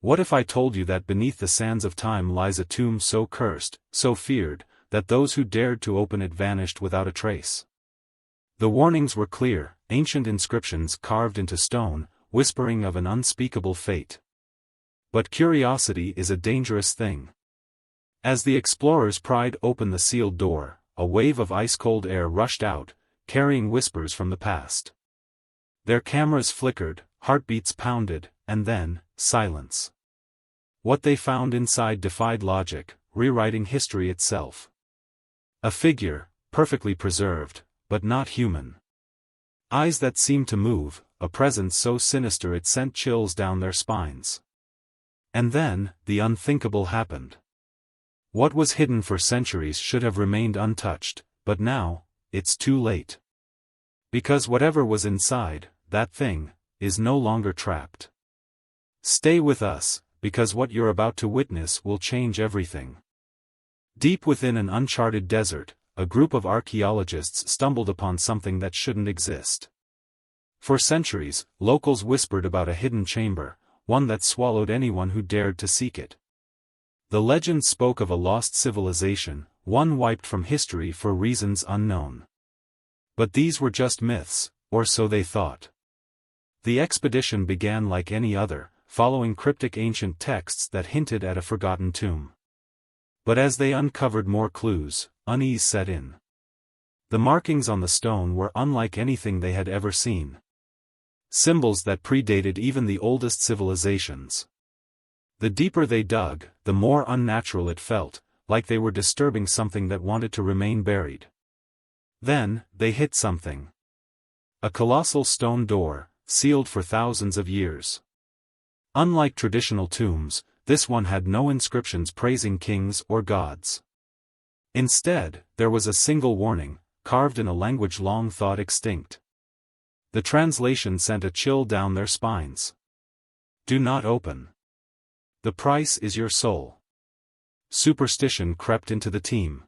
What if I told you that beneath the sands of time lies a tomb so cursed, so feared, that those who dared to open it vanished without a trace? The warnings were clear, ancient inscriptions carved into stone, whispering of an unspeakable fate. But curiosity is a dangerous thing. As the explorers pried open the sealed door, a wave of ice-cold air rushed out, carrying whispers from the past. Their cameras flickered, heartbeats pounded, and then, silence. What they found inside defied logic, rewriting history itself. A figure, perfectly preserved, but not human. Eyes that seemed to move, a presence so sinister it sent chills down their spines. And then, the unthinkable happened. What was hidden for centuries should have remained untouched, but now, it's too late. Because whatever was inside, that thing, is no longer trapped. Stay with us, because what you're about to witness will change everything. Deep within an uncharted desert, a group of archaeologists stumbled upon something that shouldn't exist. For centuries, locals whispered about a hidden chamber, one that swallowed anyone who dared to seek it. The legend spoke of a lost civilization, one wiped from history for reasons unknown. But these were just myths, or so they thought. The expedition began like any other, following cryptic ancient texts that hinted at a forgotten tomb. But as they uncovered more clues, unease set in. The markings on the stone were unlike anything they had ever seen. Symbols that predated even the oldest civilizations. The deeper they dug, the more unnatural it felt, like they were disturbing something that wanted to remain buried. Then, they hit something. A colossal stone door, sealed for thousands of years. Unlike traditional tombs, this one had no inscriptions praising kings or gods. Instead, there was a single warning, carved in a language long thought extinct. The translation sent a chill down their spines. Do not open. The price is your soul. Superstition crept into the team.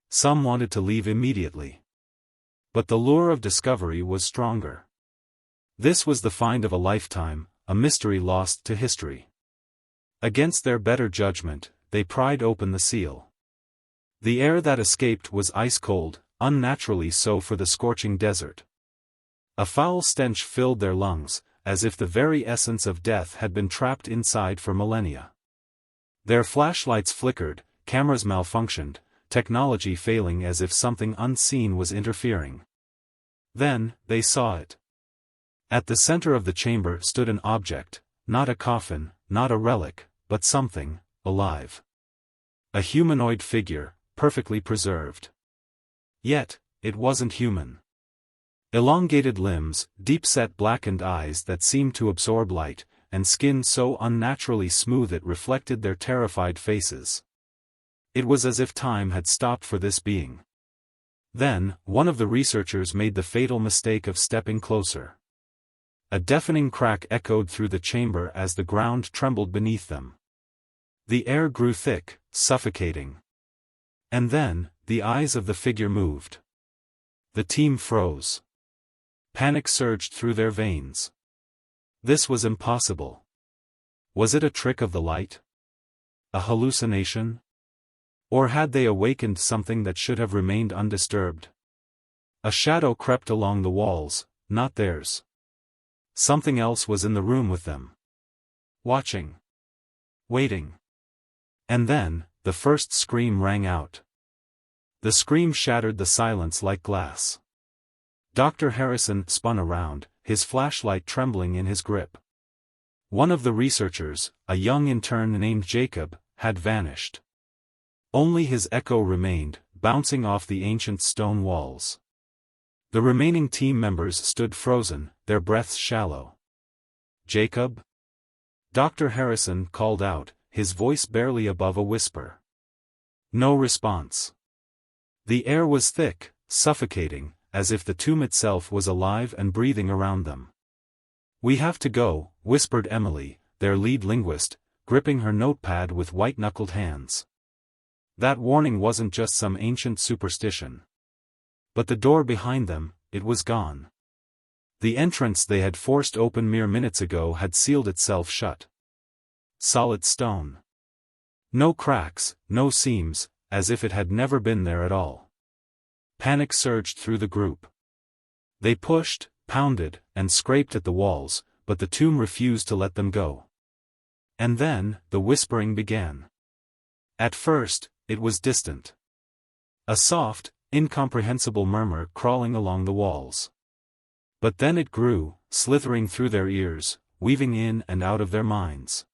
Some wanted to leave immediately. But the lure of discovery was stronger. This was the find of a lifetime, a mystery lost to history. Against their better judgment, they pried open the seal. The air that escaped was ice-cold, unnaturally so for the scorching desert. A foul stench filled their lungs, as if the very essence of death had been trapped inside for millennia. Their flashlights flickered, cameras malfunctioned, technology failing as if something unseen was interfering. Then, they saw it. At the center of the chamber stood an object, not a coffin, not a relic, but something, alive. A humanoid figure, perfectly preserved. Yet, it wasn't human. Elongated limbs, deep-set blackened eyes that seemed to absorb light, and skin so unnaturally smooth it reflected their terrified faces. It was as if time had stopped for this being. Then, one of the researchers made the fatal mistake of stepping closer. A deafening crack echoed through the chamber as the ground trembled beneath them. The air grew thick, suffocating. And then, the eyes of the figure moved. The team froze. Panic surged through their veins. This was impossible. Was it a trick of the light? A hallucination? Or had they awakened something that should have remained undisturbed? A shadow crept along the walls, not theirs. Something else was in the room with them. Watching. Waiting. And then, the first scream rang out. The scream shattered the silence like glass. Dr. Harrison spun around, his flashlight trembling in his grip. One of the researchers, a young intern named Jacob, had vanished. Only his echo remained, bouncing off the ancient stone walls. The remaining team members stood frozen, their breaths shallow. Jacob? Dr. Harrison called out, his voice barely above a whisper. No response. The air was thick, suffocating, as if the tomb itself was alive and breathing around them. We have to go, whispered Emily, their lead linguist, gripping her notepad with white-knuckled hands. That warning wasn't just some ancient superstition. But the door behind them, it was gone. The entrance they had forced open mere minutes ago had sealed itself shut. solid stone. No cracks, no seams, as if it had never been there at all. Panic surged through the group. They pushed, pounded, and scraped at the walls, but the tomb refused to let them go. And then, the whispering began. At first, it was distant. A soft, incomprehensible murmur crawling along the walls. But then it grew, slithering through their ears, weaving in and out of their minds.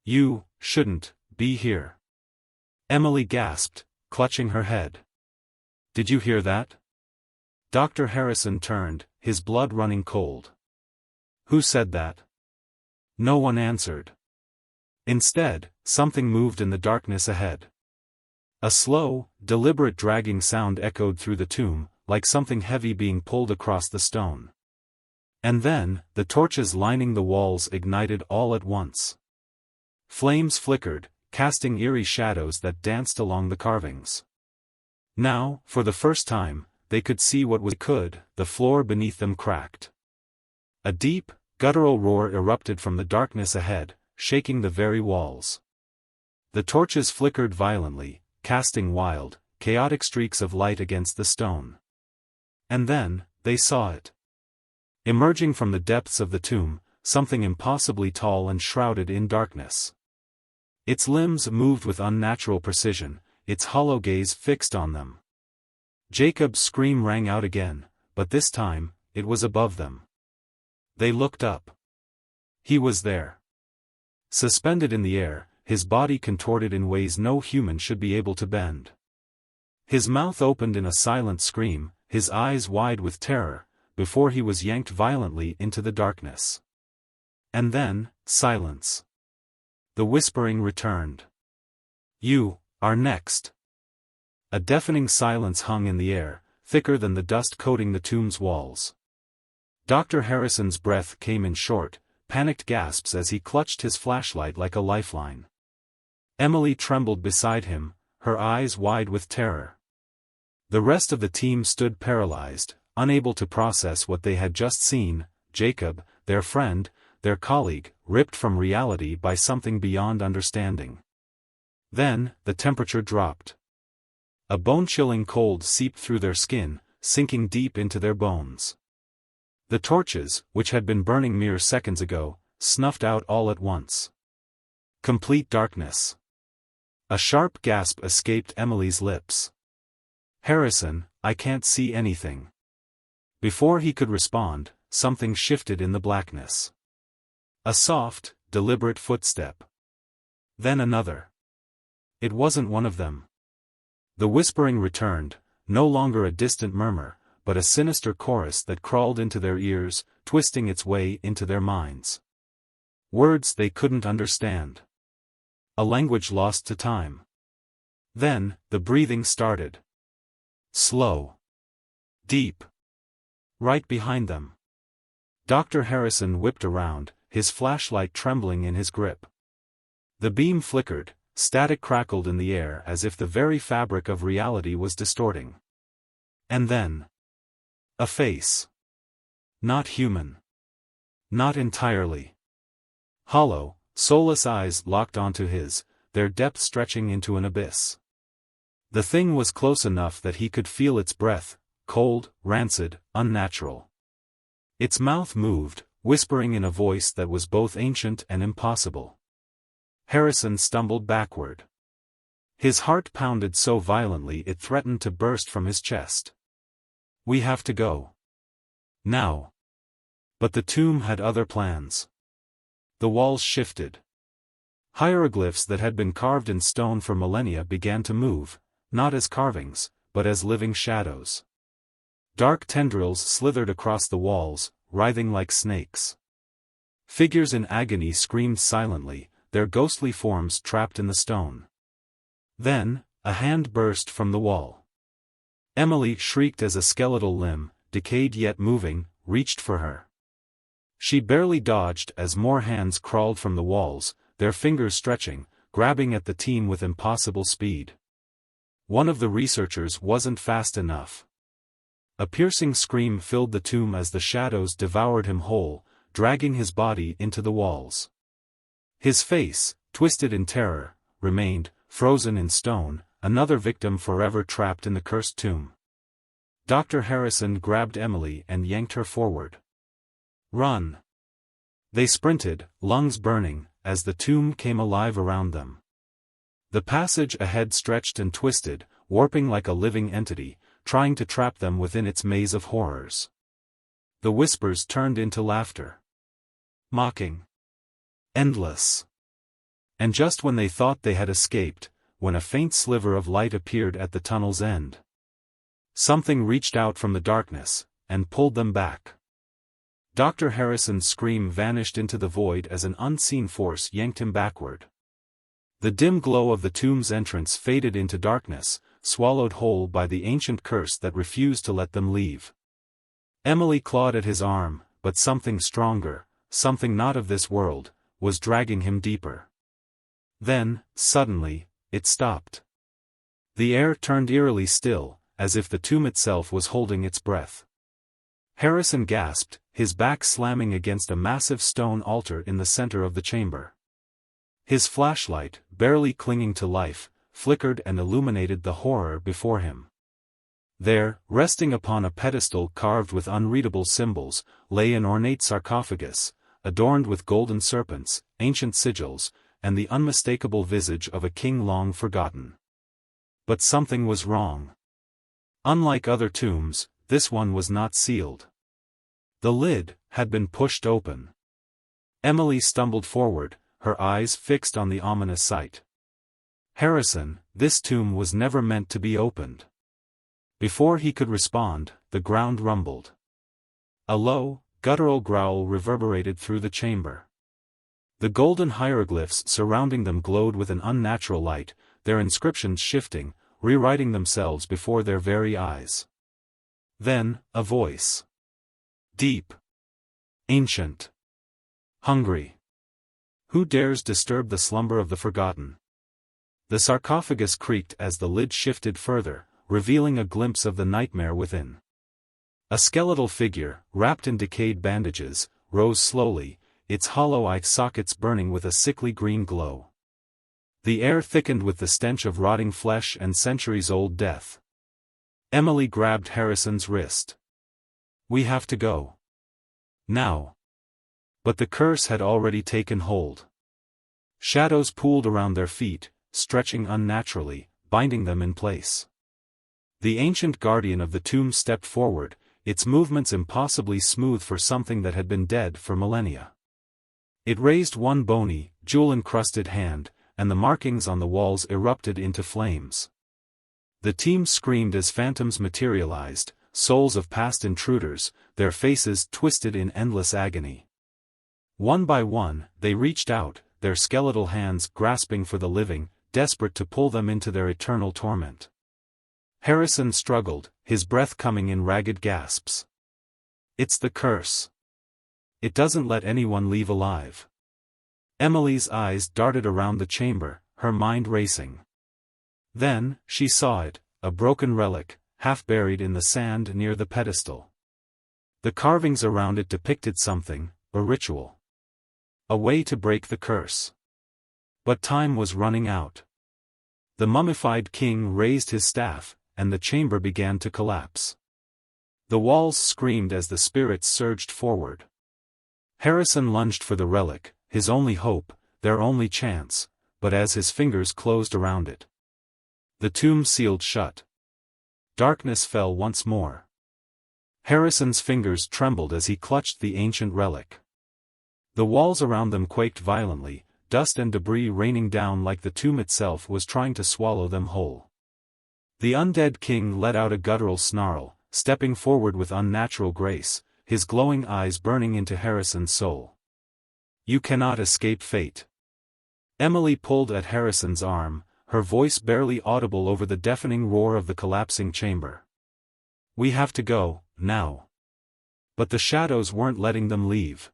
"You shouldn't be here." Emily gasped, clutching her head. "Did you hear that?" Dr. Harrison turned, his blood running cold. "Who said that?" No one answered. Instead, something moved in the darkness ahead. A slow, deliberate dragging sound echoed through the tomb, like something heavy being pulled across the stone. And then, the torches lining the walls ignited all at once. Flames flickered, casting eerie shadows that danced along the carvings. Now, for the first time, they could see what was could. The floor beneath them cracked. A deep, guttural roar erupted from the darkness ahead, shaking the very walls. The torches flickered violently, casting wild, chaotic streaks of light against the stone. And then, they saw it. Emerging from the depths of the tomb, something impossibly tall and shrouded in darkness. Its limbs moved with unnatural precision, its hollow gaze fixed on them. Jacob's scream rang out again, but this time, it was above them. They looked up. He was there. Suspended in the air, his body contorted in ways no human should be able to bend. His mouth opened in a silent scream, his eyes wide with terror, before he was yanked violently into the darkness. And then, silence. The whispering returned. "You are next." A deafening silence hung in the air, thicker than the dust coating the tomb's walls. Dr. Harrison's breath came in short, panicked gasps as he clutched his flashlight like a lifeline. Emily trembled beside him, her eyes wide with terror. The rest of the team stood paralyzed, unable to process what they had just seen. Jacob, their friend, their colleague, ripped from reality by something beyond understanding. Then, the temperature dropped. A bone-chilling cold seeped through their skin, sinking deep into their bones. The torches, which had been burning mere seconds ago, snuffed out all at once. Complete darkness. A sharp gasp escaped Emily's lips. "Harrison, I can't see anything." Before he could respond, something shifted in the blackness. A soft, deliberate footstep. Then another. It wasn't one of them. The whispering returned, no longer a distant murmur, but a sinister chorus that crawled into their ears, twisting its way into their minds. Words they couldn't understand. A language lost to time. Then, the breathing started. Slow. Deep. Right behind them. Dr. Harrison whipped around, his flashlight trembling in his grip. The beam flickered, static crackled in the air as if the very fabric of reality was distorting. And then, a face. Not human. Not entirely. Hollow, soulless eyes locked onto his, their depth stretching into an abyss. The thing was close enough that he could feel its breath, cold, rancid, unnatural. Its mouth moved, whispering in a voice that was both ancient and impossible. Harrison stumbled backward. His heart pounded so violently it threatened to burst from his chest. "We have to go. Now." But the tomb had other plans. The walls shifted. Hieroglyphs that had been carved in stone for millennia began to move, not as carvings, but as living shadows. Dark tendrils slithered across the walls, writhing like snakes. Figures in agony screamed silently, their ghostly forms trapped in the stone. Then, a hand burst from the wall. Emily shrieked as a skeletal limb, decayed yet moving, reached for her. She barely dodged as more hands crawled from the walls, their fingers stretching, grabbing at the team with impossible speed. One of the researchers wasn't fast enough. A piercing scream filled the tomb as the shadows devoured him whole, dragging his body into the walls. His face, twisted in terror, remained, frozen in stone, another victim forever trapped in the cursed tomb. Dr. Harrison grabbed Emily and yanked her forward. "Run!" They sprinted, lungs burning, as the tomb came alive around them. The passage ahead stretched and twisted, warping like a living entity, trying to trap them within its maze of horrors. The whispers turned into laughter. Mocking. Endless. And just when they thought they had escaped, when a faint sliver of light appeared at the tunnel's end, something reached out from the darkness, and pulled them back. Dr. Harrison's scream vanished into the void as an unseen force yanked him backward. The dim glow of the tomb's entrance faded into darkness, swallowed whole by the ancient curse that refused to let them leave. Emily clawed at his arm, but something stronger, something not of this world, was dragging him deeper. Then, suddenly, it stopped. The air turned eerily still, as if the tomb itself was holding its breath. Harrison gasped, his back slamming against a massive stone altar in the center of the chamber. His flashlight, barely clinging to life, flickered and illuminated the horror before him. There, resting upon a pedestal carved with unreadable symbols, lay an ornate sarcophagus, adorned with golden serpents, ancient sigils, and the unmistakable visage of a king long forgotten. But something was wrong. Unlike other tombs, this one was not sealed. The lid had been pushed open. Emily stumbled forward, her eyes fixed on the ominous sight. "Harrison, this tomb was never meant to be opened." Before he could respond, the ground rumbled. A low, guttural growl reverberated through the chamber. The golden hieroglyphs surrounding them glowed with an unnatural light, their inscriptions shifting, rewriting themselves before their very eyes. Then, a voice. Deep. Ancient. Hungry. "Who dares disturb the slumber of the forgotten?" The sarcophagus creaked as the lid shifted further, revealing a glimpse of the nightmare within. A skeletal figure, wrapped in decayed bandages, rose slowly, its hollow eye sockets burning with a sickly green glow. The air thickened with the stench of rotting flesh and centuries-old death. Emily grabbed Harrison's wrist. "We have to go. Now." But the curse had already taken hold. Shadows pooled around their feet, stretching unnaturally, binding them in place. The ancient guardian of the tomb stepped forward, its movements impossibly smooth for something that had been dead for millennia. It raised one bony, jewel-encrusted hand, and the markings on the walls erupted into flames. The team screamed as phantoms materialized, souls of past intruders, their faces twisted in endless agony. One by one, they reached out, their skeletal hands grasping for the living, desperate to pull them into their eternal torment. Harrison struggled, his breath coming in ragged gasps. "It's the curse. It doesn't let anyone leave alive." Emily's eyes darted around the chamber, her mind racing. Then, she saw it, a broken relic, half buried in the sand near the pedestal. The carvings around it depicted something, a ritual. A way to break the curse. But time was running out. The mummified king raised his staff, and the chamber began to collapse. The walls screamed as the spirits surged forward. Harrison lunged for the relic, his only hope, their only chance, but as his fingers closed around it, the tomb sealed shut. Darkness fell once more. Harrison's fingers trembled as he clutched the ancient relic. The walls around them quaked violently, dust and debris raining down like the tomb itself was trying to swallow them whole. The undead king let out a guttural snarl, stepping forward with unnatural grace, his glowing eyes burning into Harrison's soul. "You cannot escape fate." Emily pulled at Harrison's arm, her voice barely audible over the deafening roar of the collapsing chamber. "We have to go, now." But the shadows weren't letting them leave.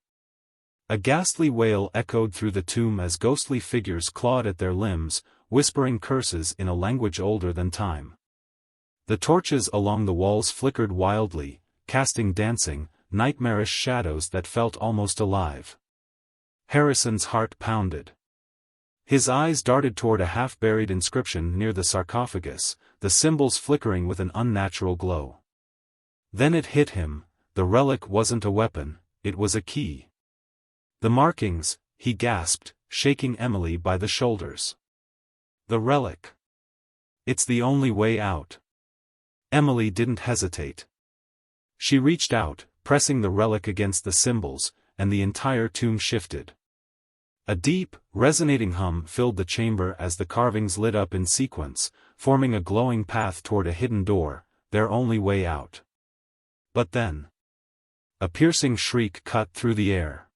A ghastly wail echoed through the tomb as ghostly figures clawed at their limbs, whispering curses in a language older than time. The torches along the walls flickered wildly, casting dancing, nightmarish shadows that felt almost alive. Harrison's heart pounded. His eyes darted toward a half-buried inscription near the sarcophagus, the symbols flickering with an unnatural glow. Then it hit him, the relic wasn't a weapon, it was a key. The markings, he gasped, shaking Emily by the shoulders. The relic. It's the only way out. Emily didn't hesitate. She reached out, pressing the relic against the symbols, and the entire tomb shifted. A deep, resonating hum filled the chamber as the carvings lit up in sequence, forming a glowing path toward a hidden door, their only way out. But then, a piercing shriek cut through the air.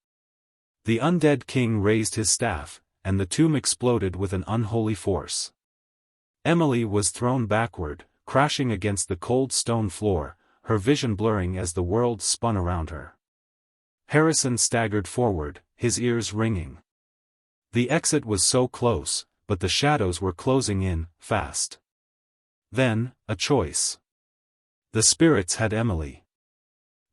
The undead king raised his staff, and the tomb exploded with an unholy force. Emily was thrown backward, crashing against the cold stone floor, her vision blurring as the world spun around her. Harrison staggered forward, his ears ringing. The exit was so close, but the shadows were closing in, fast. Then, a choice. The spirits had Emily.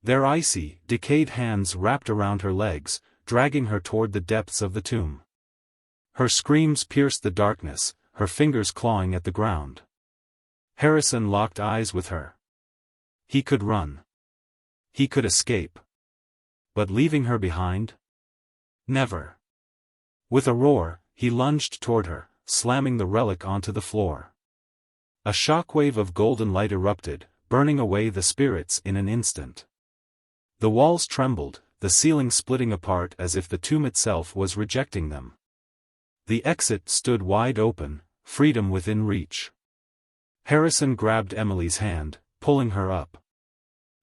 Their icy, decayed hands wrapped around her legs, dragging her toward the depths of the tomb. Her screams pierced the darkness, her fingers clawing at the ground. Harrison locked eyes with her. He could run. He could escape. But leaving her behind? Never. With a roar, he lunged toward her, slamming the relic onto the floor. A shockwave of golden light erupted, burning away the spirits in an instant. The walls trembled, the ceiling splitting apart as if the tomb itself was rejecting them. The exit stood wide open, freedom within reach. Harrison grabbed Emily's hand, pulling her up.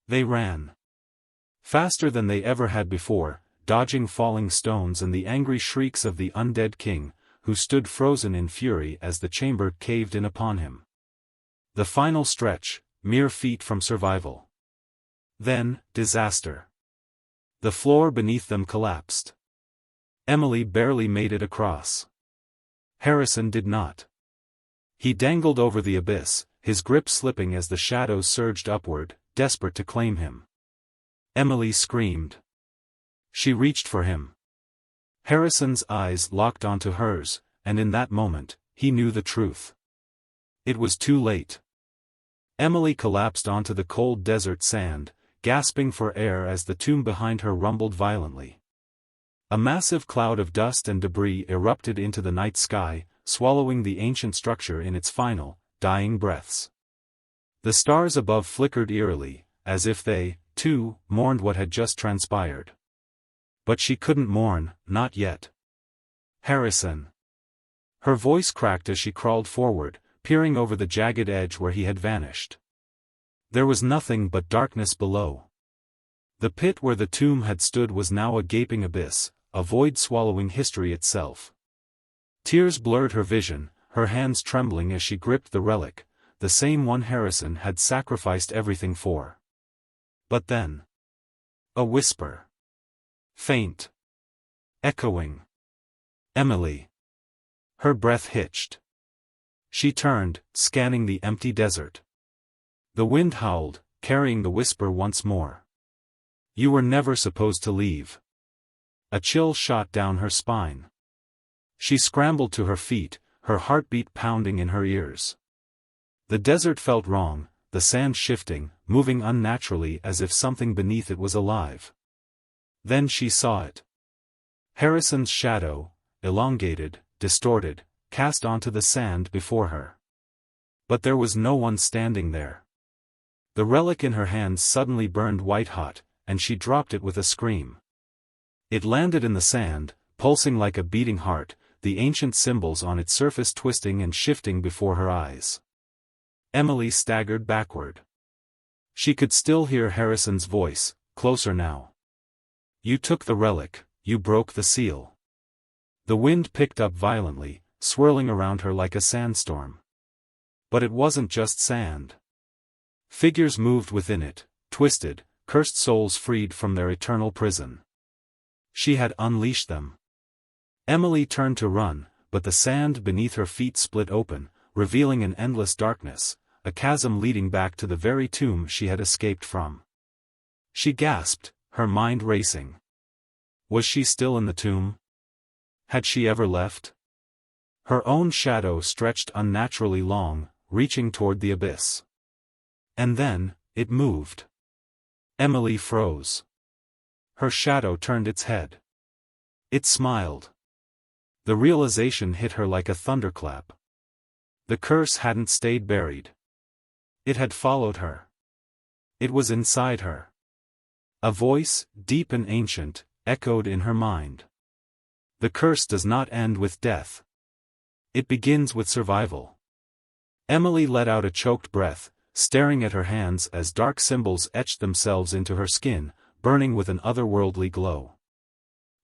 They ran. Faster than they ever had before, dodging falling stones and the angry shrieks of the undead king, who stood frozen in fury as the chamber caved in upon him. The final stretch, mere feet from survival. Then, disaster. The floor beneath them collapsed. Emily barely made it across. Harrison did not. He dangled over the abyss, his grip slipping as the shadows surged upward, desperate to claim him. Emily screamed. She reached for him. Harrison's eyes locked onto hers, and in that moment, he knew the truth. It was too late. Emily collapsed onto the cold desert sand, gasping for air as the tomb behind her rumbled violently. A massive cloud of dust and debris erupted into the night sky, swallowing the ancient structure in its final, dying breaths. The stars above flickered eerily, as if they, too, mourned what had just transpired. But she couldn't mourn, not yet. Harrison. Her voice cracked as she crawled forward, peering over the jagged edge where he had vanished. There was nothing but darkness below. The pit where the tomb had stood was now a gaping abyss, a void swallowing history itself. Tears blurred her vision, her hands trembling as she gripped the relic, the same one Harrison had sacrificed everything for. But then, a whisper. Faint. Echoing. Emily. Her breath hitched. She turned, scanning the empty desert. The wind howled, carrying the whisper once more. You were never supposed to leave. A chill shot down her spine. She scrambled to her feet, her heartbeat pounding in her ears. The desert felt wrong, the sand shifting, moving unnaturally as if something beneath it was alive. Then she saw it. Harrison's shadow, elongated, distorted, cast onto the sand before her. But there was no one standing there. The relic in her hands suddenly burned white-hot, and she dropped it with a scream. It landed in the sand, pulsing like a beating heart, the ancient symbols on its surface twisting and shifting before her eyes. Emily staggered backward. She could still hear Harrison's voice, closer now. You took the relic, you broke the seal. The wind picked up violently, swirling around her like a sandstorm. But it wasn't just sand. Figures moved within it, twisted, cursed souls freed from their eternal prison. She had unleashed them. Emily turned to run, but the sand beneath her feet split open, revealing an endless darkness, a chasm leading back to the very tomb she had escaped from. She gasped, her mind racing. Was she still in the tomb? Had she ever left? Her own shadow stretched unnaturally long, reaching toward the abyss. And then, it moved. Emily froze. Her shadow turned its head. It smiled. The realization hit her like a thunderclap. The curse hadn't stayed buried. It had followed her. It was inside her. A voice, deep and ancient, echoed in her mind. The curse does not end with death. It begins with survival. Emily let out a choked breath, staring at her hands as dark symbols etched themselves into her skin, burning with an otherworldly glow.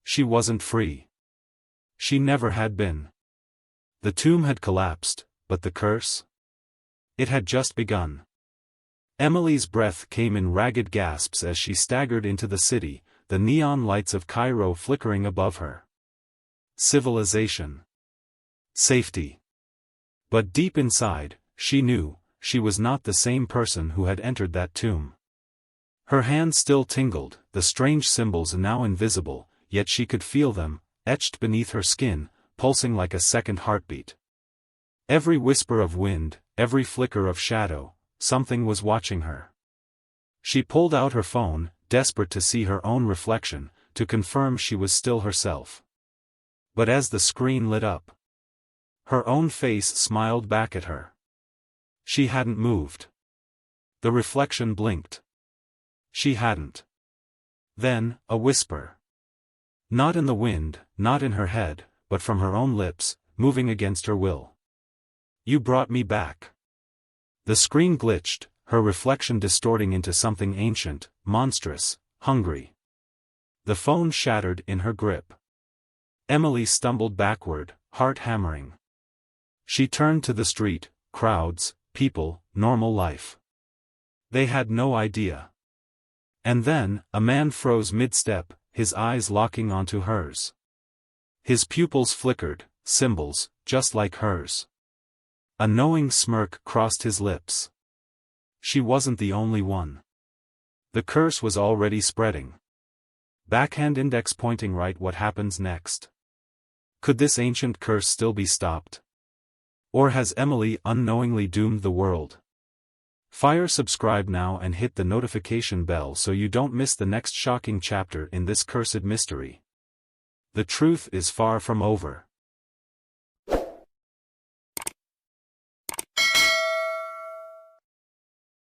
She wasn't free. She never had been. The tomb had collapsed, but the curse? It had just begun. Emily's breath came in ragged gasps as she staggered into the city, the neon lights of Cairo flickering above her. Civilization. Safety. But deep inside, she knew, she was not the same person who had entered that tomb. Her hands still tingled, the strange symbols now invisible, yet she could feel them, etched beneath her skin, pulsing like a second heartbeat. Every whisper of wind, every flicker of shadow, something was watching her. She pulled out her phone, desperate to see her own reflection, to confirm she was still herself. But as the screen lit up, her own face smiled back at her. She hadn't moved. The reflection blinked. She hadn't. Then, a whisper. Not in the wind, not in her head, but from her own lips, moving against her will. You brought me back. The screen glitched, her reflection distorting into something ancient, monstrous, hungry. The phone shattered in her grip. Emily stumbled backward, heart hammering. She turned to the street, crowds, people, normal life. They had no idea. And then, a man froze mid-step, his eyes locking onto hers. His pupils flickered, symbols, just like hers. A knowing smirk crossed his lips. She wasn't the only one. The curse was already spreading. Backhand index pointing right. What happens next? Could this ancient curse still be stopped? Or has Emily unknowingly doomed the world? Subscribe now and hit the notification bell so you don't miss the next shocking chapter in this cursed mystery. The truth is far from over.